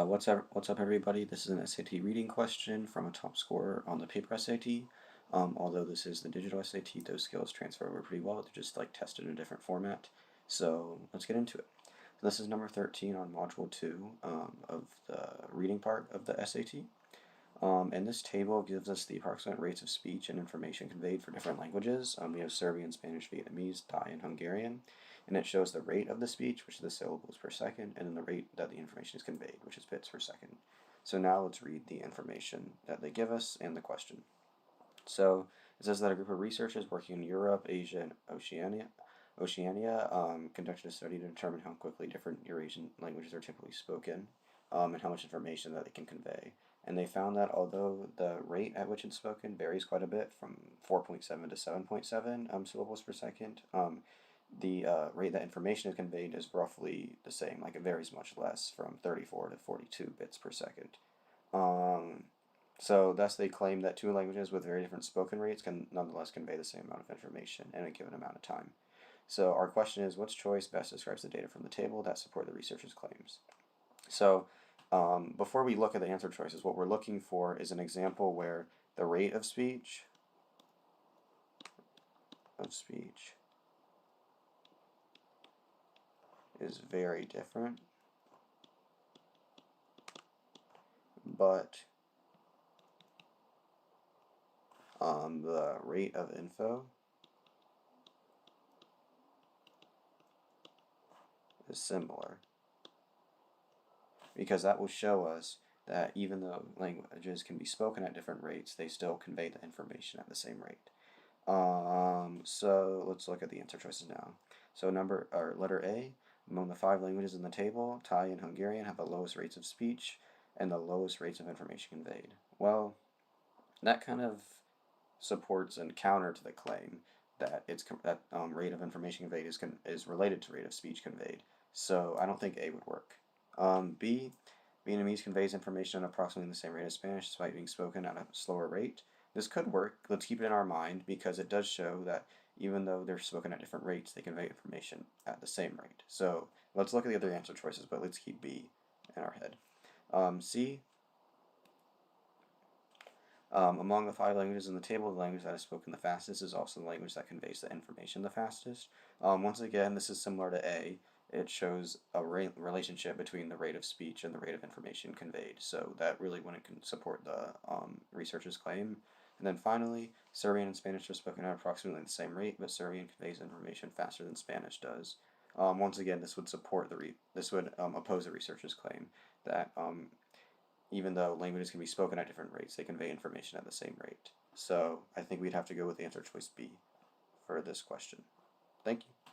What's up, everybody? This is an SAT reading question from a top scorer on the paper SAT. Although this is the digital SAT, those skills transfer over pretty well. They're just like tested in a different format. So let's get into it. So this is number 13 on Module 2 of the reading part of the SAT. And this table gives us the approximate rates of speech and information conveyed for different languages. We have Serbian, Spanish, Vietnamese, Thai, and Hungarian. And it shows the rate of the speech, which is the syllables per second, and then the rate that the information is conveyed, which is bits per second. So now let's read the information that they give us and the question. So it says that a group of researchers working in Europe, Asia, and Oceania conducted a study to determine how quickly different Eurasian languages are typically spoken and how much information that they can convey. And they found that although the rate at which it's spoken varies quite a bit from 4.7 to 7.7 syllables per second, the rate that information is conveyed is roughly the same. Like it varies much less, from 34 to 42 bits per second. So thus they claim that two languages with very different spoken rates can nonetheless convey the same amount of information in a given amount of time. So our question is, which choice best describes the data from the table that support the researchers' claims? So before we look at the answer choices, what we're looking for is an example where the rate of speech is very different, but the rate of info is similar, because that will show us that even though languages can be spoken at different rates, they still convey the information at the same rate. So let's look at the answer choices now. So letter A, among the 5 languages in the table, Thai and Hungarian have the lowest rates of speech and the lowest rates of information conveyed. Well, that kind of supports and counter to the claim that rate of information conveyed is related to rate of speech conveyed. So I don't think A would work. B, Vietnamese conveys information at approximately the same rate as Spanish, despite being spoken at a slower rate. This could work. Let's keep it in our mind, because it does show that even though they're spoken at different rates, they convey information at the same rate. So let's look at the other answer choices, but let's keep B in our head. C, among the 5 languages in the table, the language that is spoken the fastest is also the language that conveys the information the fastest. Once again, this is similar to A. It shows a relationship between the rate of speech and the rate of information conveyed. So that really wouldn't support the researcher's claim. And then finally, Serbian and Spanish are spoken at approximately the same rate, but Serbian conveys information faster than Spanish does. Once again, this would oppose the researcher's claim that even though languages can be spoken at different rates, they convey information at the same rate. So I think we'd have to go with answer choice B for this question. Thank you.